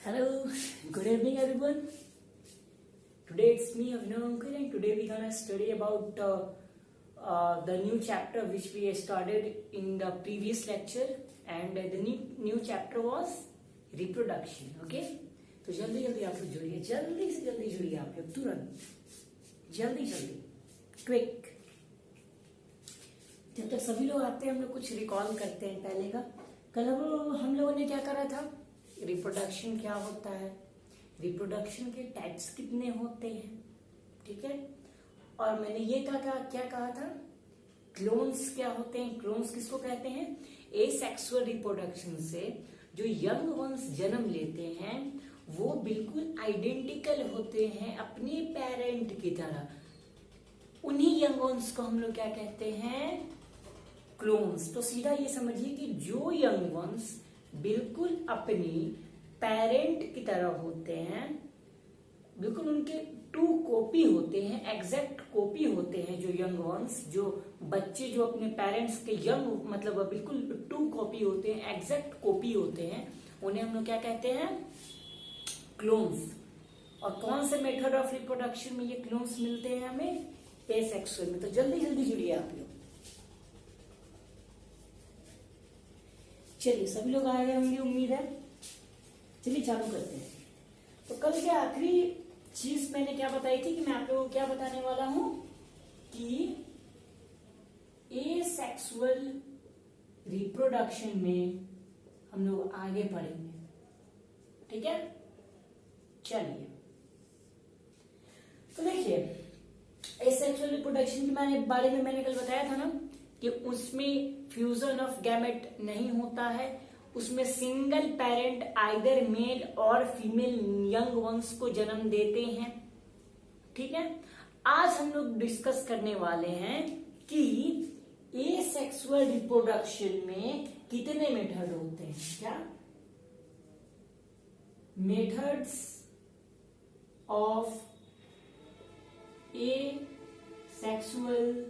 Hello, good evening everyone. Today it's me Abhinav Ankur and today we're gonna study about the new chapter which we started in the previous lecture and the new chapter was reproduction. Okay, तो जल्दी जल्दी आप लोग जुड़िए, जल्दी से जल्दी जुड़िए आप लोग, तुरंत जल्दी जल्दी क्विक। जब तक सभी लोग आते हैं हम लोग कुछ रिकॉल करते हैं पहले का। कल हम लोगों ने क्या करा था, रिप्रोडक्शन क्या होता है, रिप्रोडक्शन के टाइप्स कितने होते हैं, ठीक है। और मैंने ये क्या कहा था, क्लोन्स क्या होते हैं, क्लोन्स किसको कहते हैं, एसेक्सुअल रिप्रोडक्शन से जो यंग वंस जन्म लेते हैं वो बिल्कुल आइडेंटिकल होते हैं अपने पेरेंट की तरह, उन्हीं यंग वंस को हम लोग क्या कहते हैं, क्लोन्स। तो सीधा ये समझिए कि जो यंग वंस बिल्कुल अपनी पेरेंट की तरह होते हैं, बिल्कुल उनके टू कॉपी होते हैं, एग्जैक्ट कॉपी होते हैं, जो यंग वंस, जो बच्चे जो अपने पेरेंट्स के यंग मतलब बिल्कुल टू कॉपी होते हैं, एग्जैक्ट कॉपी होते हैं, उन्हें हम लोग क्या कहते हैं, क्लोन्स। और कौन से मेथड ऑफ रिप्रोडक्शन में ये क्लोन्स मिलते हैं हमें, एसेक्सुअल में। तो जल्दी जल्दी जुड़िए आप लोग। चलिए सभी लोग आ गए होंगे उम्मीद है। चलिए चालू करते हैं। तो कल के आखिरी चीज मैंने क्या बताई थी कि मैं आप लोगों को क्या बताने वाला हूं कि एसेक्सुअल रिप्रोडक्शन में हम लोग आगे बढ़ेंगे, ठीक है। चलिए तो देखिए, एसेक्सुअल रिप्रोडक्शन के बारे में मैंने कल बताया था ना कि उसमें फ्यूजन ऑफ गैमेट नहीं होता है, उसमें सिंगल पेरेंट आइदर मेल और फीमेल यंग वंस को जन्म देते हैं, ठीक है। आज हम लोग डिस्कस करने वाले हैं कि एसेक्सुअल रिप्रोडक्शन में कितने मेथड होते हैं, क्या methods of asexual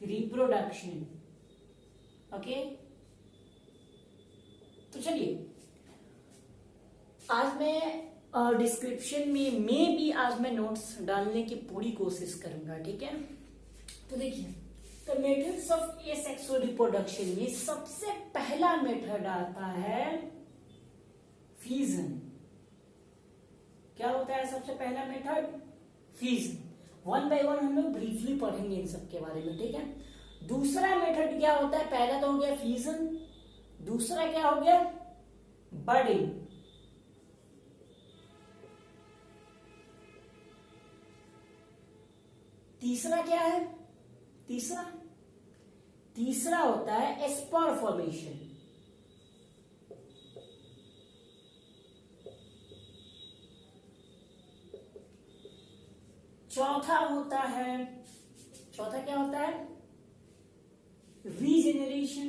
reproduction, okay. तो चलिए आज मैं डिस्क्रिप्शन में भी आज मैं नोट्स डालने की पूरी कोशिश करूंगा, ठीक है। तो देखिए, तो मेथड्स ऑफ एसेक्सुअल रिप्रोडक्शन में सबसे पहला मेथड आता है फीजन। क्या होता है सबसे पहला method, fission. One by one हम लोग ब्रीफली पढ़ेंगे इन सब के बारे में, ठीक है। दूसरा मेथड क्या होता है, पहला तो हो गया फीजन, दूसरा क्या हो गया, बडिंग। तीसरा क्या है, तीसरा होता है स्पोर फॉर्मेशन। चौथा क्या होता है, रीजेनरेशन।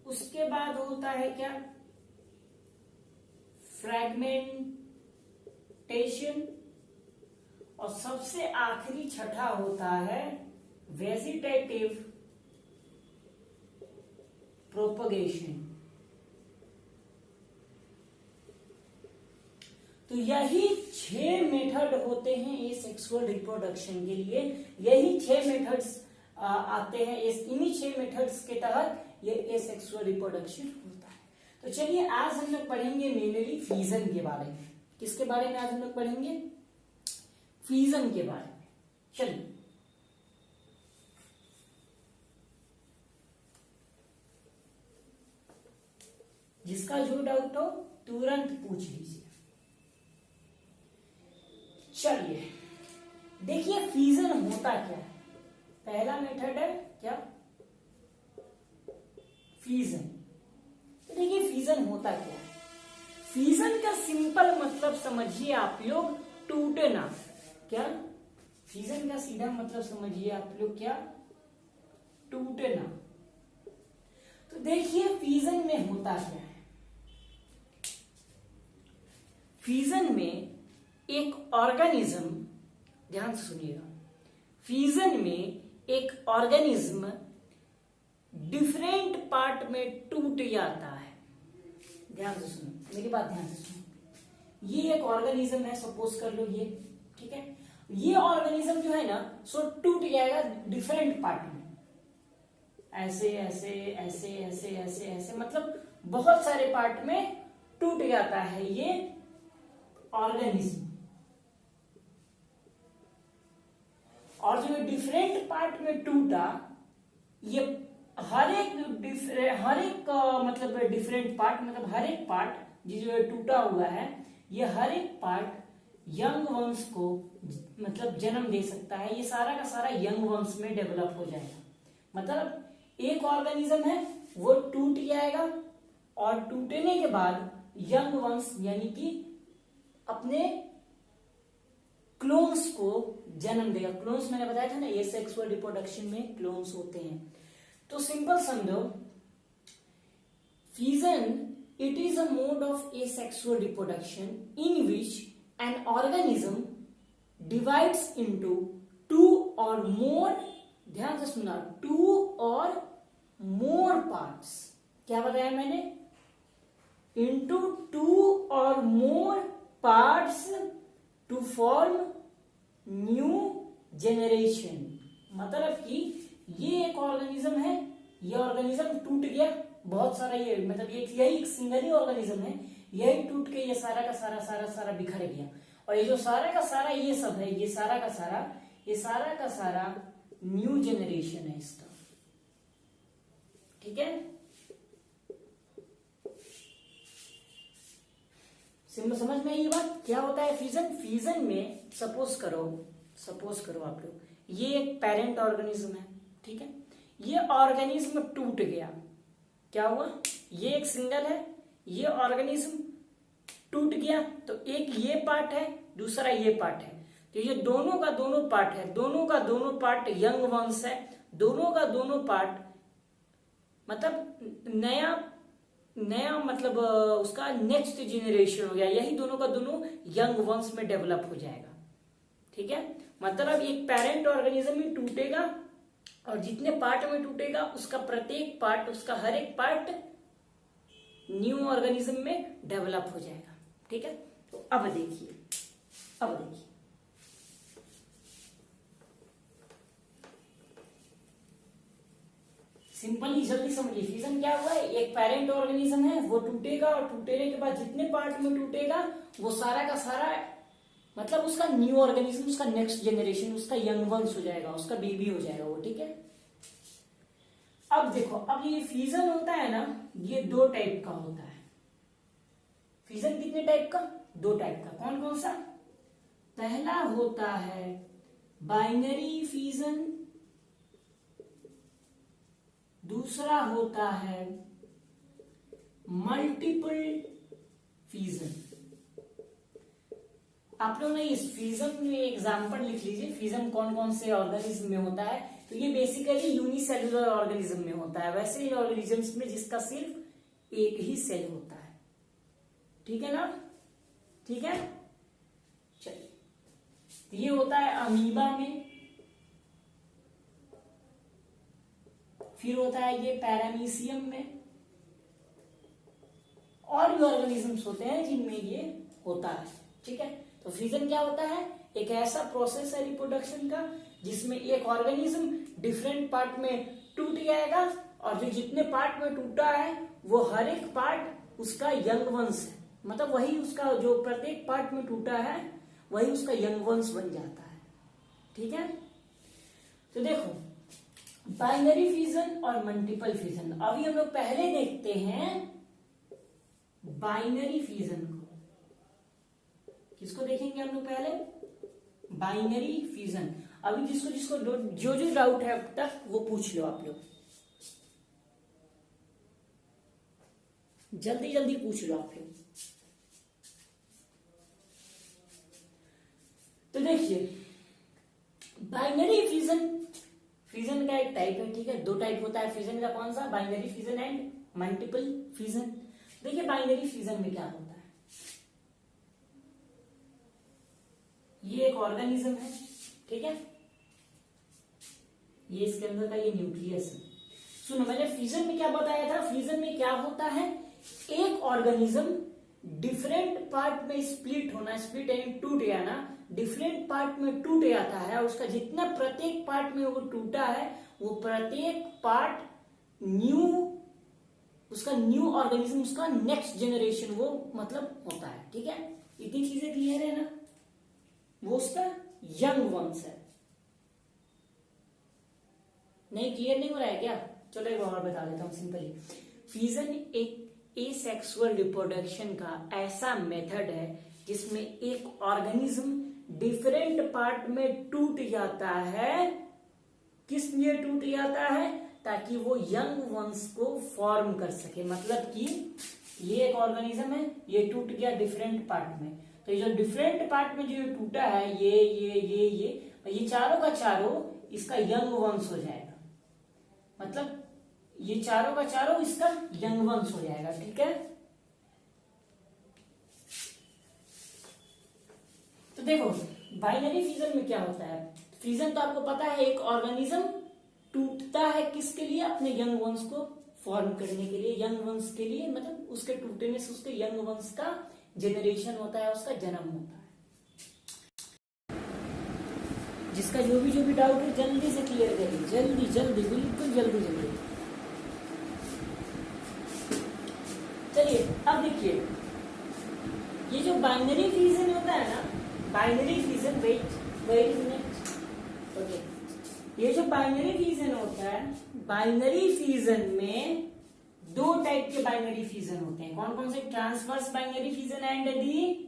उसके बाद होता है क्या, फ्रैगमेंटेशन। और सबसे आखिरी छठा होता है वेजिटेटिव प्रोपगेशन। तो यही 6 मेथड होते हैं एसेक्सुअल रिप्रोडक्शन के लिए, यही 6 मेथड्स आते हैं, इन्हीं 6 मेथड्स के तहत ये एसेक्सुअल रिप्रोडक्शन होता है। तो चलिए आज हम लोग पढ़ेंगे मेनली फीजन के बारे में। किसके बारे में आज हम लोग पढ़ेंगे, फीजन के बारे में। चलिए जिसका जो डाउट हो तुरंत पूछ लीजिए। चलिए देखिए फीजन होता क्या है। पहला मेथड है क्या, फीजन। तो देखिए फीजन होता क्या है, फीजन का सिंपल मतलब समझिए आप लोग, टूटना। क्या, फीजन का सीधा मतलब समझिए आप लोग, क्या, टूटना। तो देखिए फीजन में होता क्या है, फीजन में एक ऑर्गेनिज्म, ध्यान से सुनिएगा, फ्यूजन में एक ऑर्गेनिज्म डिफरेंट पार्ट में टूट जाता है। ध्यान से सुनो, मेरी बात ध्यान से सुनो। ये एक ऑर्गेनिज्म है, सपोज कर लो ये, ठीक है। ये ऑर्गेनिज्म जो है ना, सो टूट जाएगा डिफरेंट पार्ट में, ऐसे ऐसे ऐसे ऐसे ऐसे ऐसे, मतलब बहुत सारे पार्ट में टूट जाता है ये ऑर्गेनिज्म। और जो डिफरेंट पार्ट में टूटा, ये हर एक मतलब डिफरेंट पार्ट, मतलब हर एक पार्ट जो टूटा हुआ है, ये हर एक पार्ट यंग वंश को मतलब जन्म दे सकता है। ये सारा का सारा यंग वंश में डेवलप हो जाएगा। मतलब एक ऑर्गेनिज्म है वो टूट जाएगा और टूटने के बाद यंग वंश यानी कि अपने क्लोन्स को जन्म देगा। क्लोन्स मैंने बताया था ना, ये सेक्सुअल रिप्रोडक्शन में क्लोन्स होते हैं। तो सिंपल समझो, fission it is a mode of asexual reproduction in which an organism divides into two और मोर, ध्यान से सुना, टू और मोर पार्ट्स। क्या बताया मैंने? इनटू टू और more parts to form new generation. मतलब कि ये एक ऑर्गेनिज्म है, ये ऑर्गेनिज्म टूट गया, बहुत सारा ये मतलब यही एक सिंगल ही ऑर्गेनिज्म है, यही टूट के ये सारा का सारा बिखर गया। और ये जो सारा का सारा ये सब है, ये सारा का सारा न्यू जेनरेशन है इसका, ठीक है। सिंपल समझ में ये बात। क्या होता है फ्यूजन? फ्यूजन में सपोज करो आप लोग, ये एक पेरेंट ऑर्गेनिज्म है, ठीक है। ये ऑर्गेनिज्म टूट गया, क्या हुआ? ये एक सिंगल है, ये ऑर्गेनिज्म टूट गया, तो एक ये पार्ट है, दूसरा ये पार्ट है। तो ये दोनों का दोनों पार्ट है, दोनों का दोनों पार्ट यंग वंश है, दोनों का दोनों पार्ट मतलब नया मतलब उसका नेक्स्ट जेनरेशन हो गया। यही दोनों का दोनों यंग वंश में डेवलप हो जाएगा, ठीक है। मतलब एक पेरेंट ऑर्गेनिज्म ही टूटेगा और जितने पार्ट में टूटेगा उसका प्रत्येक पार्ट, उसका हर एक पार्ट न्यू ऑर्गेनिज्म में डेवलप हो जाएगा, ठीक है। तो अब देखिए सिंपल ही जल्दी समझिए। फ्यूजन क्या हुआ है? एक पेरेंट ऑर्गेनिज्म है, वो टूटेगा और टूटने के बाद जितने पार्ट में टूटेगा वो सारा का सारा मतलब उसका न्यू ऑर्गेनिज्म, उसका नेक्स्ट जेनरेशन, उसका यंग वंश हो जाएगा, उसका बेबी हो जाएगा वो, ठीक है। अब देखो, अब ये फ्यूजन होता है ना, ये दो टाइप का होता है। फ्यूजन कितने टाइप का? दो टाइप का। कौन कौन सा? पहला होता है बाइनरी फ्यूजन, दूसरा होता है मल्टीपल फ्यूजन। आप लोग ने इस फ्यूजन में एग्जांपल लिख लीजिए, फ्यूजन कौन कौन से ऑर्गेनिज्म में होता है। तो ये बेसिकली यूनिसेलुलर ऑर्गेनिज्म में होता है, वैसे ही ऑर्गेनिजम्स में जिसका सिर्फ एक ही सेल होता है, ठीक है ना, ठीक है। चलिए, ये होता है अमीबा में, फिर होता है ये पैरामीशियम में, और भी ऑर्गेनिजम्स होते हैं जिनमें ये होता है, ठीक है। तो फ्यूजन क्या होता है? एक ऐसा प्रोसेस है रिप्रोडक्शन का जिसमें एक ऑर्गेनिज्म डिफरेंट पार्ट में टूट जाएगा और जो जितने पार्ट में टूटा है वो हर एक पार्ट उसका यंग वंश है, मतलब वही उसका जो प्रत्येक पार्ट में टूटा है वही उसका यंग वंश बन जाता है, ठीक है। तो देखो, बाइनरी फ्यूजन और मल्टीपल फ्यूजन। अभी हम लोग पहले देखते हैं बाइनरी फ्यूजन को। किसको देखेंगे हम लोग पहले? Binary fusion. अभी जिसको जो डाउट है अब तक वो पूछ लो आप लोग, जल्दी जल्दी पूछ लो आप लोग। तो देखिए, बाइनरी फ्यूजन का एक टाइप है, ठीक है। दो टाइप होता है फ्यूजन का। कौन सा? Binary fusion and multiple fusion. देखिए, बाइनरी फ्यूजन में क्या होता है, ये एक ऑर्गेनिज्म है, ठीक है, ये इसके अंदर का ये न्यूक्लियस है। सुनो, मैंने फ्यूजन में क्या बताया था? फ्यूजन में क्या होता है, एक ऑर्गेनिज्म डिफरेंट पार्ट में स्प्लिट होना, स्प्लिट यानी टूट जाना, डिफरेंट पार्ट में टूट जाता है, उसका जितना प्रत्येक पार्ट में वो टूटा है वो प्रत्येक पार्ट न्यू, उसका न्यू ऑर्गेनिज्म, उसका नेक्स्ट जनरेशन वो मतलब होता है। ठीक है, इतनी चीजें क्लियर है ना? वो उसका यंग वंस है। नहीं क्लियर नहीं हो रहा है क्या? चलो एक और बता देता हूं सिंपली। फ्यूजन एक एसेक्सुअल रिप्रोडक्शन का ऐसा मेथड है जिसमें एक ऑर्गेनिज्म डिफरेंट पार्ट में टूट जाता है। किस लिए टूट जाता है? ताकि वो यंग वंस को फॉर्म कर सके। मतलब कि ये एक ऑर्गेनिज्म है, ये टूट गया डिफरेंट पार्ट में, तो ये जो डिफरेंट पार्ट में जो टूटा है ये चारों का चारों इसका यंग वंश हो जाएगा। मतलब ये चारों का चारों इसका यंग वंश हो जाएगा। ठीक है, तो देखो बाइनरी फ्यूजन में क्या होता है? फ्यूजन तो आपको पता है, एक ऑर्गेनिज्म टूटता है किसके लिए? अपने यंग वंश को फॉर्म करने के लिए, यंग वंश के लिए, मतलब उसके टूटने से उसके यंग वंश का जनरेशन होता है, उसका जन्म होता है। जिसका जो भी डाउट है जल्दी से क्लियर करिए, जल्दी जल्दी, बिल्कुल जल्दी जल्दी। चलिए अब देखिए, ये जो बाइनरी फ्यूजन होता है ना, binary fusion, wait minute, okay, ये जो बाइनरी फ्यूजन होता है, बाइनरी फ्यूजन में दो टाइप के बाइनरी फ्यूजन होते हैं। कौन कौन से? Transverse binary fusion and the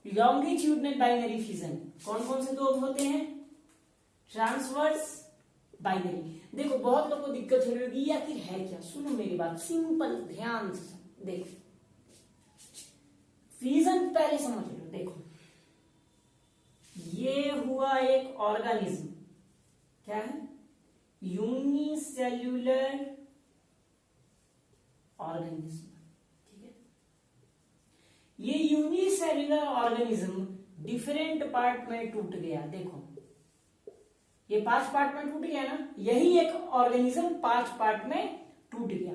longitudinal binary fusion. कौन कौन से दो होते हैं? Transverse binary. देखो बहुत लोगों को दिक्कत हो रही होगी, आखिर है क्या? सुनो मेरी बात, सिंपल ध्यान से देखो, फ्यूजन पहले समझ लो। देखो ये हुआ एक ऑर्गेनिज्म, क्या है? Unicellular organism. ठीक है, ये यूनिसेल्यूलर ऑर्गेनिज्म डिफरेंट पार्ट में टूट गया। देखो ये 5 पार्ट में टूट गया ना, यही एक ऑर्गेनिज्म 5 पार्ट में टूट गया।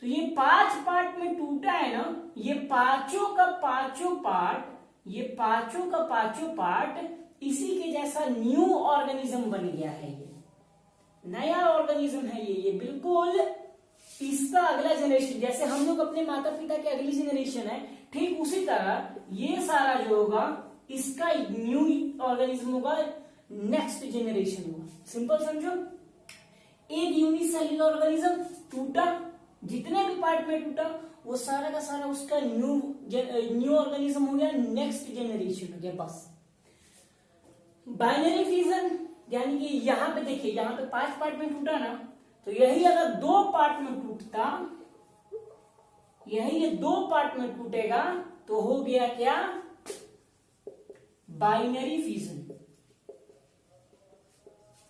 तो ये 5 पार्ट में टूटा है ना, ये पांचों का पांचों पार्ट, ये पांचों का पांचों पार्ट इसी के जैसा न्यू ऑर्गेनिज्म बन गया है। ये नया ऑर्गेनिज्म है, ये बिल्कुल इसका अगला जनरेशन, जैसे हम लोग अपने माता पिता के अगली जनरेशन है, ठीक उसी तरह ये सारा जो होगा इसका न्यू ऑर्गेनिज्म होगा, नेक्स्ट जनरेशन होगा। सिंपल समझो, एक यूनिसेल्युलर ऑर्गेनिज्म टूटा, जितने भी पार्ट में टूटा वो सारा का सारा उसका न्यू ऑर्गेनिज्म हो गया, नेक्स्ट जनरेशन हो गया, बस। बाइनरी फ्यूजन यानी कि यहां पे देखिए, यहां पे 5 पार्ट में टूटा ना, तो यही अगर 2 पार्ट में टूटता, यही ये 2 पार्ट में टूटेगा तो हो गया क्या? Binary fusion.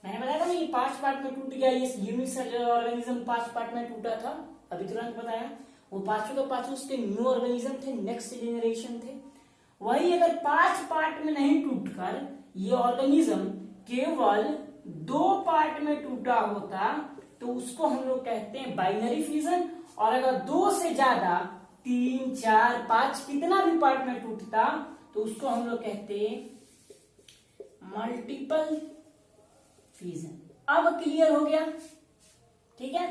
मैंने बताया था ना, ये 5 पार्ट में टूट गया, ये यूनिसेल्युलर ऑर्गेनिज्म 5 पार्ट में टूटा था, अभी तुरंत बताया। वो पांचों के पांचों उसके न्यू ऑर्गेनिज्म थे, नेक्स्ट जनरेशन थे। वही अगर 5 पार्ट में नहीं टूटकर ये ऑर्गेनिज्म केवल 2 पार्ट में टूटा होता तो उसको हम लोग कहते हैं बाइनरी फ्यूजन। और अगर 2 से ज्यादा, 3, 4, 5 कितना भी पार्ट में टूटता तो उसको हम लोग कहते हैं मल्टीपल फ्यूजन। अब क्लियर हो गया? ठीक है,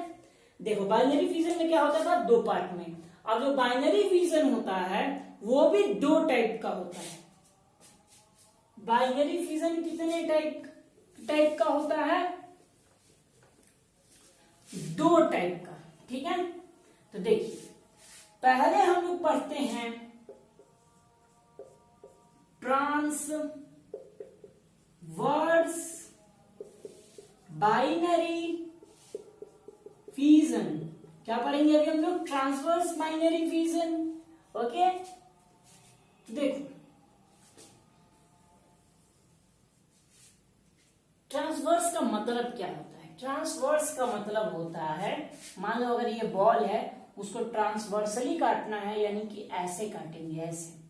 देखो बाइनरी फ्यूजन में क्या होता था? 2 पार्ट में। अब जो बाइनरी फ्यूजन होता है वो भी 2 टाइप का होता है। बाइनरी फ्यूजन कितने टाइप का होता है? 2 टाइप का। ठीक है, तो देखिए पहले हम लोग पढ़ते हैं ट्रांसवर्स बाइनरी फ्यूजन। क्या पढ़ेंगे अभी हम लोग? Transverse binary fusion. ओके, तो देखो ट्रांसवर्स का मतलब क्या होता है? ट्रांसवर्स का मतलब होता है, मान लो अगर ये बॉल है, उसको ट्रांसवर्सली काटना है, यानी कि ऐसे काटेंगे, ऐसे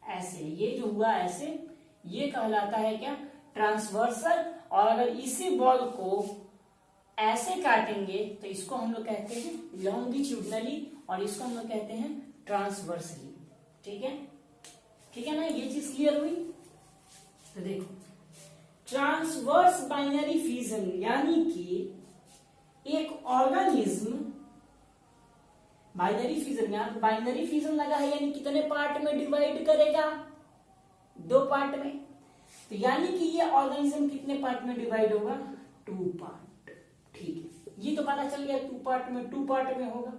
ऐसे, ये जो हुआ ऐसे, ये कहलाता है क्या? ट्रांसवर्सल। और अगर इसी बॉल को ऐसे काटेंगे तो इसको हम लोग कहते हैं लॉन्गिट्यूडनली और इसको हम लोग कहते हैं ट्रांसवर्सली। ठीक है, ठीक है ना, ये चीज क्लियर हुई। तो देखो ट्रांसवर्स बाइनरी फ्यूजन यानी कि एक ऑर्गेनिज्म, बाइनरी फ्यूजन, यहां पे बाइनरी फ्यूजन लगा है यानी कितने पार्ट में डिवाइड करेगा, 2 पार्ट में। तो यानी कि ये ऑर्गेनिज्म कितने पार्ट में डिवाइड होगा, 2 पार्ट। ठीक है, ये तो पता चल गया 2 पार्ट में होगा।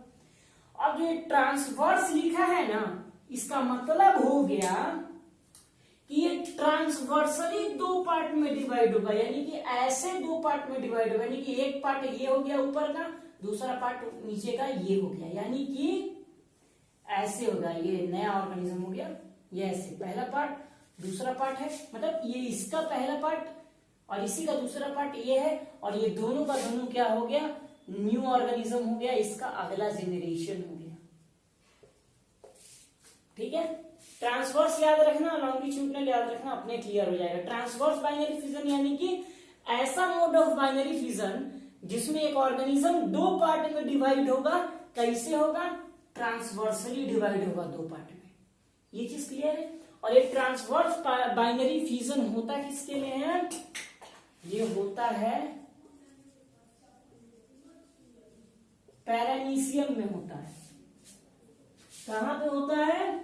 अब जो ट्रांसवर्स लिखा है ना, इसका मतलब हो गया कि ये ट्रांसवर्सली 2 पार्ट में डिवाइड होगा, यानी कि ऐसे 2 पार्ट में डिवाइड होगा, यानी कि एक पार्ट ये हो गया ऊपर का, दूसरा पार्ट नीचे का ये हो गया, यानी कि ऐसे होगा। ये नया ऑर्गेनिज्म हो गया, ये ऐसे पहला पार्ट दूसरा पार्ट है, मतलब ये इसका पहला पार्ट और इसी का दूसरा पार्ट ये है, और ये दोनों का दोनों क्या हो गया, न्यू ऑर्गेनिज्म हो गया, इसका अगला जेनरेशन हो गया। ठीक है, ट्रांसवर्स याद रखना, लॉन्गिट्यूडनल याद रखना, अपने क्लियर हो जाएगा। ट्रांसवर्स बाइनरी फ्यूजन यानी कि ऐसा मोड ऑफ बाइनरी फ्यूजन जिसमें एक ऑर्गेनिज्म 2 पार्ट में डिवाइड होगा। कैसे होगा, ट्रांसवर्सली डिवाइड होगा 2 पार्ट में। ये चीज क्लियर है। और ये ट्रांसवर्स बाइनरी फ्यूजन होता किसके लिए है, ये होता है पैरामीशियम में होता है। कहां पे होता है,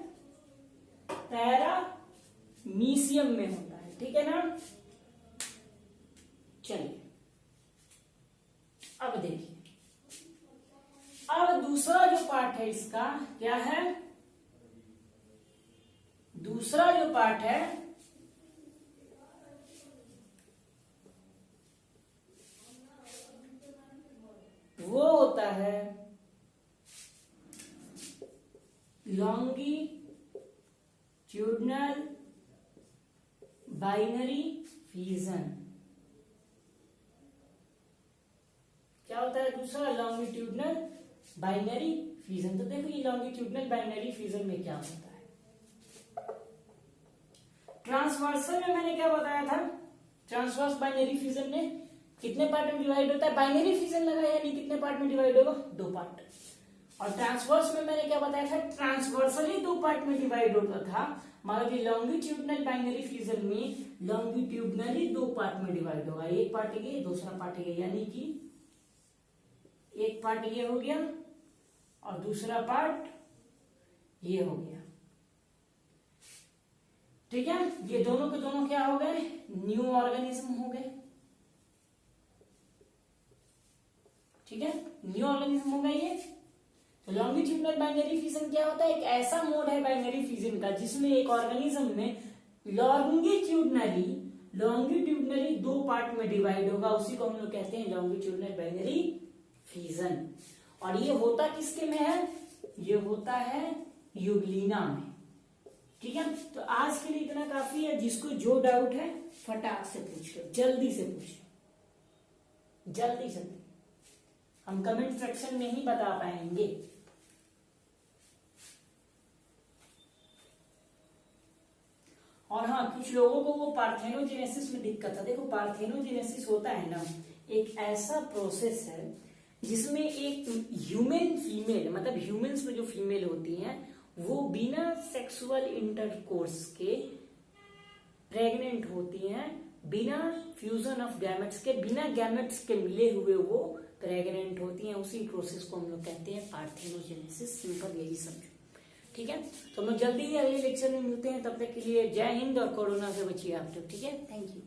पैरामीशियम में होता है। ठीक है ना, चलिए अब देखिए, अब दूसरा जो पार्ट है इसका क्या है, दूसरा जो पार्ट है वो होता है लॉन्गिट्यूडनल बाइनरी फ्यूजन। क्या होता है दूसरा, लॉन्गिट्यूडनल बाइनरी फ्यूजन। तो देखो ये लॉन्गिट्यूडनल बाइनरी फ्यूजन में क्या होता है। ट्रांसवर्सल में मैंने क्या बताया था, ट्रांसवर्स बाइनरी फ्यूजन में कितने पार्ट में डिवाइड होता है, बाइनरी फ्यूजन लगा यानी कितने पार्ट में डिवाइड होगा, 2 पार्ट। और ट्रांसवर्स में मैंने क्या बताया था, ट्रांसवर्सली 2 पार्ट में डिवाइड होता था, मगर ये लॉन्गिट्यूडनल बाइनरी फ्यूजन में लॉन्गिट्यूडनली 2 पार्ट में डिवाइड होगा। एक पार्ट ये, दूसरा पार्ट ये, यानी कि एक पार्ट ये हो गया और दूसरा पार्ट ये हो गया। ठीक है, ये दोनों के दोनों क्या हो गए, न्यू ऑर्गेनिज्म हो गए। ठीक है, न्यू ऑर्गेनिज्म हो गए ये। तो लॉन्गिट्यूडनल बाइनरी फ्यूजन क्या होता है, एक ऐसा मोड है बाइनरी फ्यूजन का जिसमें एक ऑर्गेनिज्म में लॉन्गिट्यूडनली 2 पार्ट में डिवाइड होगा, उसी को हम लोग कहते हैं लॉन्गिट्यूडनल बाइनरी फ्यूजन। और ये होता किसके में है, ये होता है यूग्लिना में। ठीक है, तो आज के लिए इतना काफी है। जिसको जो डाउट है फटाक से पूछ लो, जल्दी से पूछ, जल्दी से। हम कमेंट सेक्शन में ही बता पाएंगे। और हाँ, कुछ लोगों को वो पार्थेनोजेनेसिस में दिक्कत है। देखो पार्थेनोजेनेसिस होता है ना, एक ऐसा प्रोसेस है जिसमें एक ह्यूमन फीमेल, मतलब ह्यूमंस में जो फीमेल होती हैं वो बिना सेक्सुअल इंटरकोर्स के प्रेग्नेंट होती हैं, बिना फ्यूजन ऑफ गैमेट्स के, बिना गैमेट्स के मिले हुए वो प्रेग्नेंट होती हैं। उसी प्रोसेस को हम लोग कहते हैं पार्थेनोजेनेसिस। सिंपल यही समझो। ठीक है, तो हम लोग जल्दी ही अगले लेक्चर में मिलते हैं। तब तक के लिए जय हिंद और कोरोना से बचिए आप लोग। ठीक है, थैंक यू।